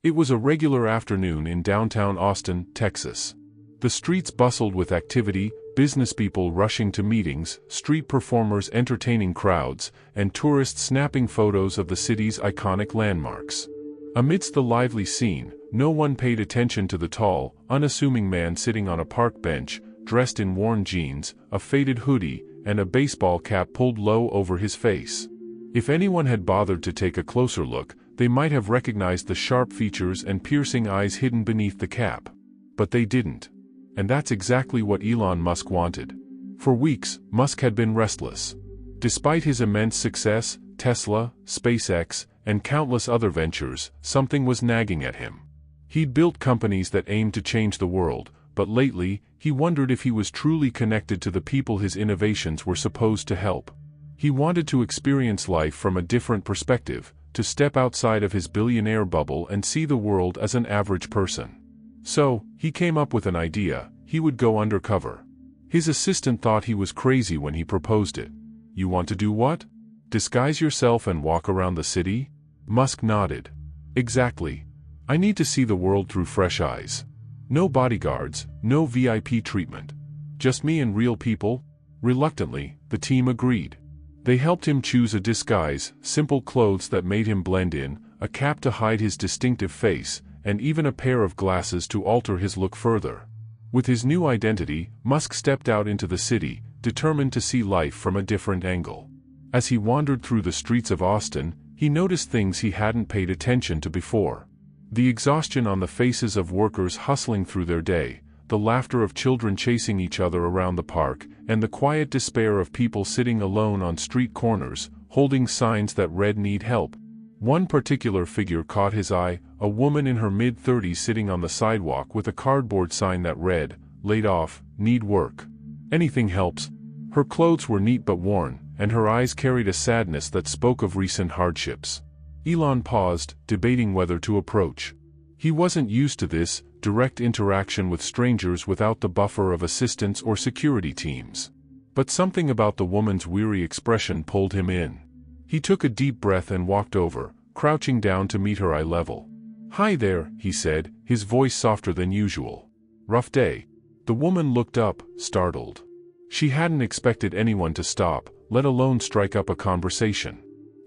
It was a regular afternoon in downtown Austin, Texas. The streets bustled with activity, businesspeople rushing to meetings, street performers entertaining crowds, and tourists snapping photos of the city's iconic landmarks. Amidst the lively scene, no one paid attention to the tall, unassuming man sitting on a park bench, dressed in worn jeans, a faded hoodie, and a baseball cap pulled low over his face. If anyone had bothered to take a closer look, they might have recognized the sharp features and piercing eyes hidden beneath the cap. But they didn't. And that's exactly what Elon Musk wanted. For weeks, Musk had been restless. Despite his immense success, Tesla, SpaceX, and countless other ventures, something was nagging at him. He'd built companies that aimed to change the world, but lately, he wondered if he was truly connected to the people his innovations were supposed to help. He wanted to experience life from a different perspective, to step outside of his billionaire bubble and see the world as an average person. So, he came up with an idea: he would go undercover. His assistant thought he was crazy when he proposed it. "You want to do what? Disguise yourself and walk around the city?" Musk nodded. "Exactly. I need to see the world through fresh eyes. No bodyguards, no VIP treatment. Just me and real people." Reluctantly, the team agreed. They helped him choose a disguise, simple clothes that made him blend in, a cap to hide his distinctive face, and even a pair of glasses to alter his look further. With his new identity, Musk stepped out into the city, determined to see life from a different angle. As he wandered through the streets of Austin, he noticed things he hadn't paid attention to before. The exhaustion on the faces of workers hustling through their day, the laughter of children chasing each other around the park, and the quiet despair of people sitting alone on street corners, holding signs that read "Need help." One particular figure caught his eye, a woman in her mid-30s sitting on the sidewalk with a cardboard sign that read, "Laid off, need work. Anything helps." Her clothes were neat but worn, and her eyes carried a sadness that spoke of recent hardships. Elon paused, debating whether to approach. He wasn't used to this direct interaction with strangers without the buffer of assistants or security teams. But something about the woman's weary expression pulled him in. He took a deep breath and walked over, crouching down to meet her eye level. "Hi there," he said, his voice softer than usual. "Rough day?" The woman looked up, startled. She hadn't expected anyone to stop, let alone strike up a conversation.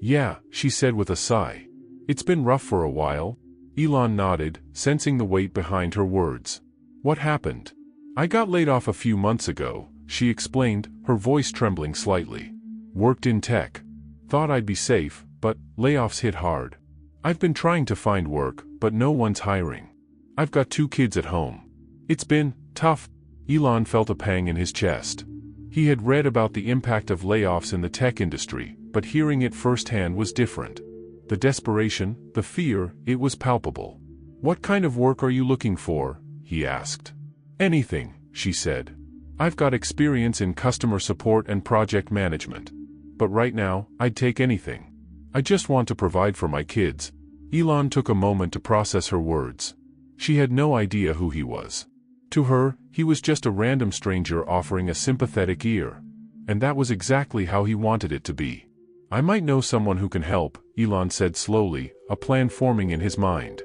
"Yeah," she said with a sigh. "It's been rough for a while." Elon nodded, sensing the weight behind her words. "What happened?" "I got laid off a few months ago," she explained, her voice trembling slightly. "Worked in tech. Thought I'd be safe, but layoffs hit hard. I've been trying to find work, but no one's hiring. I've got 2 kids at home. It's been tough." Elon felt a pang in his chest. He had read about the impact of layoffs in the tech industry, but hearing it firsthand was different. The desperation, the fear, it was palpable. "What kind of work are you looking for?" he asked. "Anything," she said. "I've got experience in customer support and project management. But right now, I'd take anything. I just want to provide for my kids." Elon took a moment to process her words. She had no idea who he was. To her, he was just a random stranger offering a sympathetic ear. And that was exactly how he wanted it to be. "I might know someone who can help," Elon said slowly, a plan forming in his mind.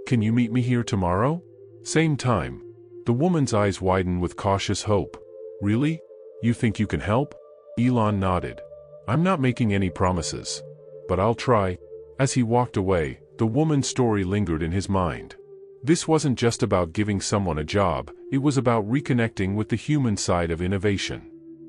"Can you meet me here tomorrow? Same time?" The woman's eyes widened with cautious hope. "Really? You think you can help?" Elon nodded. "I'm not making any promises. But I'll try." As he walked away, the woman's story lingered in his mind. This wasn't just about giving someone a job, it was about reconnecting with the human side of innovation.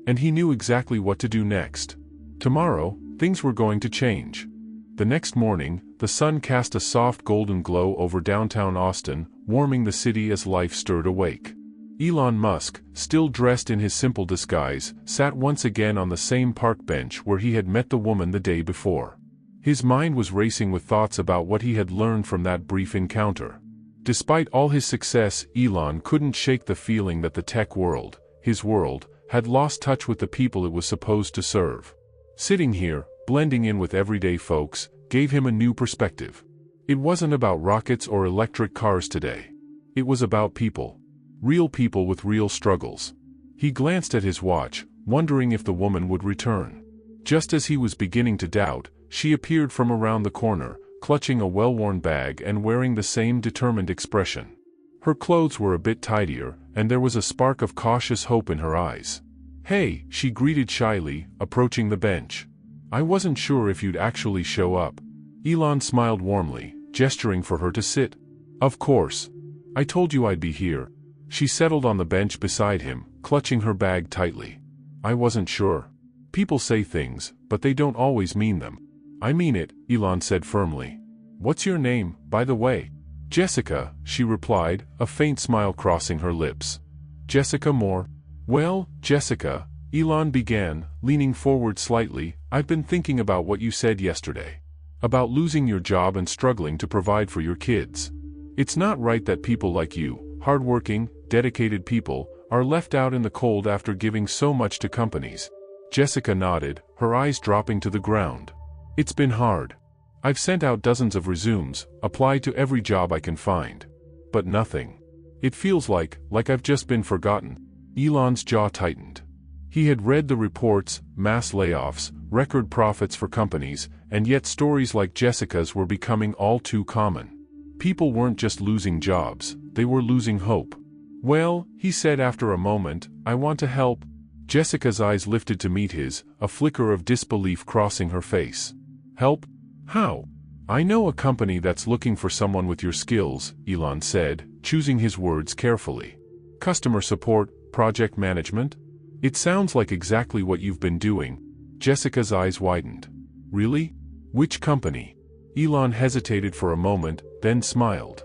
And he knew exactly what to do next. Tomorrow, things were going to change. The next morning, the sun cast a soft golden glow over downtown Austin, warming the city as life stirred awake. Elon Musk, still dressed in his simple disguise, sat once again on the same park bench where he had met the woman the day before. His mind was racing with thoughts about what he had learned from that brief encounter. Despite all his success, Elon couldn't shake the feeling that the tech world, his world, had lost touch with the people it was supposed to serve. Sitting here, blending in with everyday folks, gave him a new perspective. It wasn't about rockets or electric cars today. It was about people. Real people with real struggles. He glanced at his watch, wondering if the woman would return. Just as he was beginning to doubt, she appeared from around the corner, clutching a well-worn bag and wearing the same determined expression. Her clothes were a bit tidier, and there was a spark of cautious hope in her eyes. "Hey," she greeted shyly, approaching the bench. "I wasn't sure if you'd actually show up." Elon smiled warmly, gesturing for her to sit. "Of course. I told you I'd be here." She settled on the bench beside him, clutching her bag tightly. "I wasn't sure. People say things, but they don't always mean them." "I mean it," Elon said firmly. "What's your name, by the way?" "Jessica," she replied, a faint smile crossing her lips. "Jessica Moore?" "Well, Jessica," Elon began, leaning forward slightly, "I've been thinking about what you said yesterday. About losing your job and struggling to provide for your kids. It's not right that people like you, hardworking, dedicated people, are left out in the cold after giving so much to companies." Jessica nodded, her eyes dropping to the ground. "It's been hard. I've sent out dozens of resumes, applied to every job I can find. But nothing. It feels like I've just been forgotten." Elon's jaw tightened. He had read the reports, mass layoffs, record profits for companies, and yet stories like Jessica's were becoming all too common. People weren't just losing jobs, they were losing hope. "Well," he said after a moment, "I want to help." Jessica's eyes lifted to meet his, a flicker of disbelief crossing her face. "Help? How?" "I know a company that's looking for someone with your skills," Elon said, choosing his words carefully. "Customer support, project management? It sounds like exactly what you've been doing." Jessica's eyes widened. "Really? Which company?" Elon hesitated for a moment, then smiled.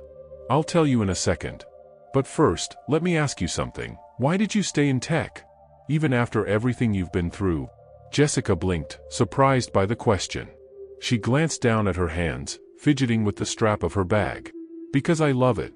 "I'll tell you in a second. But first, let me ask you something. Why did you stay in tech? Even after everything you've been through?" Jessica blinked, surprised by the question. She glanced down at her hands, fidgeting with the strap of her bag. "Because I love it.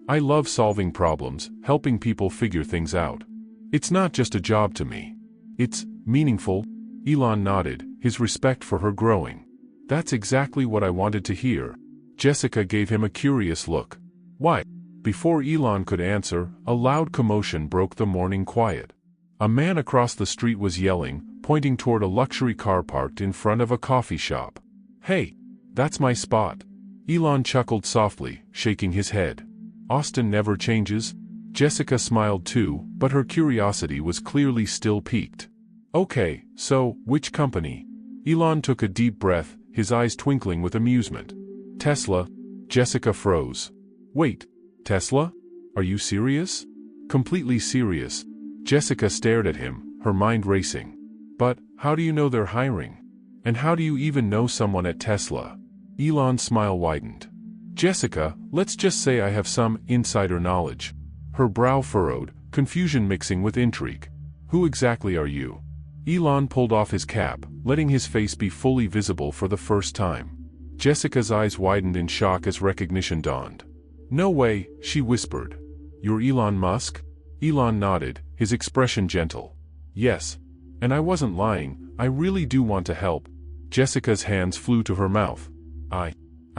I love solving problems, helping people figure things out. It's not just a job to me. It's meaningful." Elon nodded, his respect for her growing. "That's exactly what I wanted to hear." Jessica gave him a curious look. "Why?" Before Elon could answer, a loud commotion broke the morning quiet. A man across the street was yelling, pointing toward a luxury car parked in front of a coffee shop. "Hey, that's my spot." Elon chuckled softly, shaking his head. "Austin never changes." Jessica smiled too, but her curiosity was clearly still piqued. "Okay, so, which company?" Elon took a deep breath, his eyes twinkling with amusement. "Tesla." Jessica froze. "Wait, Tesla? Are you serious?" "Completely serious." Jessica stared at him, her mind racing. "But, how do you know they're hiring? And how do you even know someone at Tesla?" Elon's smile widened. "Jessica, let's just say I have some insider knowledge." Her brow furrowed, confusion mixing with intrigue. "Who exactly are you?" Elon pulled off his cap, letting his face be fully visible for the first time. Jessica's eyes widened in shock as recognition dawned. "No way," she whispered. "You're Elon Musk?" Elon nodded, his expression gentle. "Yes. And I wasn't lying, I really do want to help." Jessica's hands flew to her mouth. I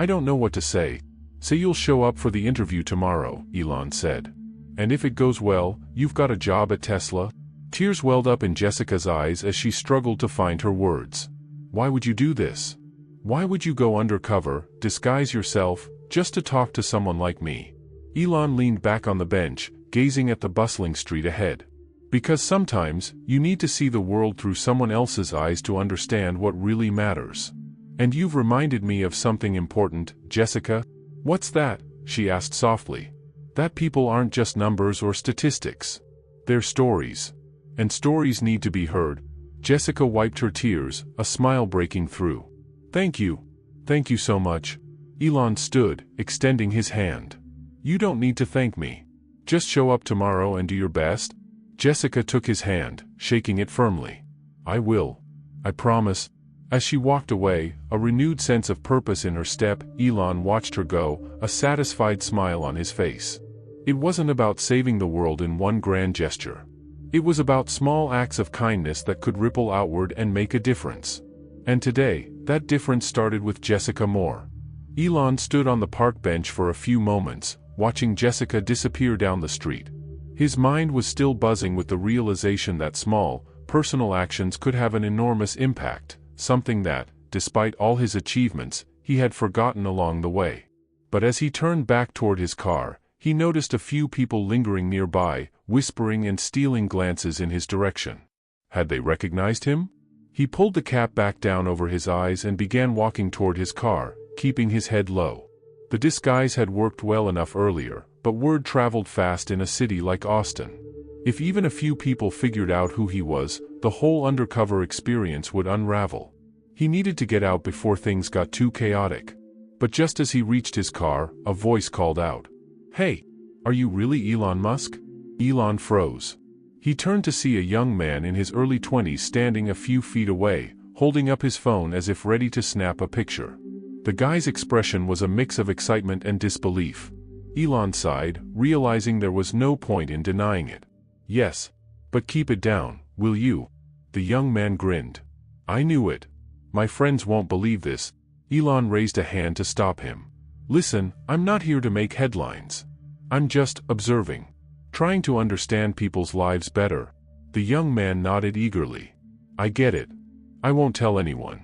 don't know what to say." "Say you'll show up for the interview tomorrow," Elon said. "And if it goes well, you've got a job at Tesla?" Tears welled up in Jessica's eyes as she struggled to find her words. "Why would you do this? Why would you go undercover, disguise yourself, just to talk to someone like me?" Elon leaned back on the bench, gazing at the bustling street ahead. "Because sometimes, you need to see the world through someone else's eyes to understand what really matters. And you've reminded me of something important, Jessica." "What's that?" she asked softly. "That people aren't just numbers or statistics. They're stories. And stories need to be heard." Jessica wiped her tears, a smile breaking through. "Thank you. Thank you so much." Elon stood, extending his hand. "You don't need to thank me. Just show up tomorrow and do your best." Jessica took his hand, shaking it firmly. "I will. I promise." As she walked away, a renewed sense of purpose in her step, Elon watched her go, a satisfied smile on his face. It wasn't about saving the world in one grand gesture. It was about small acts of kindness that could ripple outward and make a difference. And today, that difference started with Jessica Moore. Elon stood on the park bench for a few moments, watching Jessica disappear down the street. His mind was still buzzing with the realization that small, personal actions could have an enormous impact, something that, despite all his achievements, he had forgotten along the way. But as he turned back toward his car, he noticed a few people lingering nearby, whispering and stealing glances in his direction. Had they recognized him? He pulled the cap back down over his eyes and began walking toward his car, keeping his head low. The disguise had worked well enough earlier, but word traveled fast in a city like Austin. If even a few people figured out who he was, the whole undercover experience would unravel. He needed to get out before things got too chaotic. But just as he reached his car, a voice called out, "Hey, are you really Elon Musk?" Elon froze. He turned to see a young man in his early 20s standing a few feet away, holding up his phone as if ready to snap a picture. The guy's expression was a mix of excitement and disbelief. Elon sighed, realizing there was no point in denying it. "Yes, but keep it down, will you?" The young man grinned. "I knew it. My friends won't believe this." Elon raised a hand to stop him. "Listen, I'm not here to make headlines. I'm just observing. Trying to understand people's lives better." The young man nodded eagerly. "I get it. I won't tell anyone.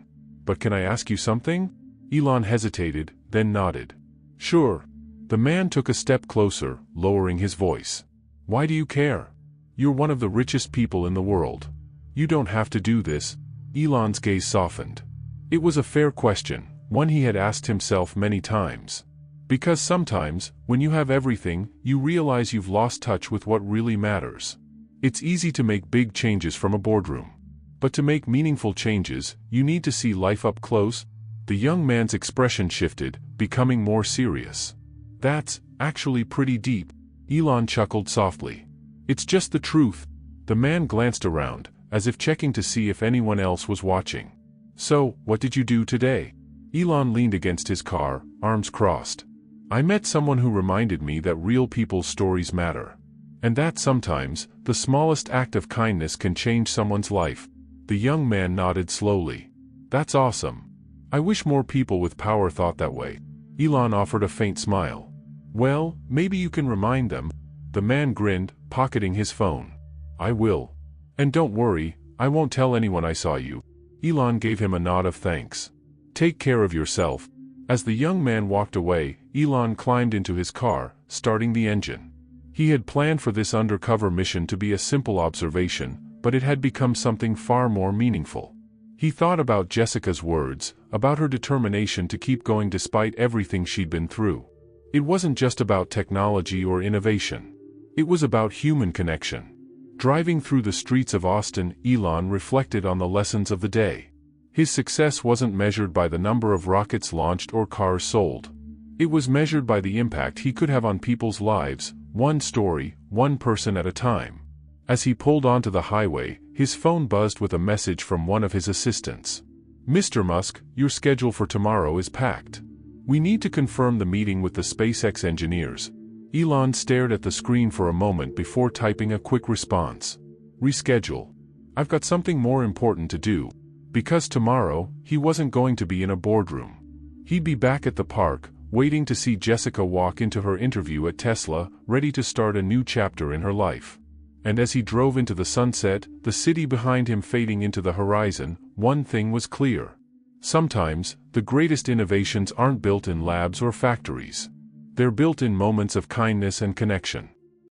But can I ask you something?" Elon hesitated, then nodded. "Sure." The man took a step closer, lowering his voice. "Why do you care? You're one of the richest people in the world. You don't have to do this." Elon's gaze softened. It was a fair question, one he had asked himself many times. Because sometimes, when you have everything, you realize you've lost touch with what really matters. It's easy to make big changes from a boardroom. But to make meaningful changes, you need to see life up close. The young man's expression shifted, becoming more serious. "That's actually pretty deep." Elon chuckled softly. "It's just the truth." The man glanced around, as if checking to see if anyone else was watching. "So, what did you do today?" Elon leaned against his car, arms crossed. "I met someone who reminded me that real people's stories matter. And that sometimes, the smallest act of kindness can change someone's life." The young man nodded slowly. "That's awesome. I wish more people with power thought that way." Elon offered a faint smile. "Well, maybe you can remind them." The man grinned, pocketing his phone. "I will. And don't worry, I won't tell anyone I saw you." Elon gave him a nod of thanks. "Take care of yourself." As the young man walked away, Elon climbed into his car, starting the engine. He had planned for this undercover mission to be a simple observation, but it had become something far more meaningful. He thought about Jessica's words, about her determination to keep going despite everything she'd been through. It wasn't just about technology or innovation. It was about human connection. Driving through the streets of Austin, Elon reflected on the lessons of the day. His success wasn't measured by the number of rockets launched or cars sold. It was measured by the impact he could have on people's lives, one story, one person at a time. As he pulled onto the highway, his phone buzzed with a message from one of his assistants. "Mr. Musk, your schedule for tomorrow is packed. We need to confirm the meeting with the SpaceX engineers." Elon stared at the screen for a moment before typing a quick response. "Reschedule. I've got something more important to do." Because tomorrow, he wasn't going to be in a boardroom. He'd be back at the park, waiting to see Jessica walk into her interview at Tesla, ready to start a new chapter in her life. And as he drove into the sunset, the city behind him fading into the horizon, one thing was clear. Sometimes, the greatest innovations aren't built in labs or factories. They're built in moments of kindness and connection.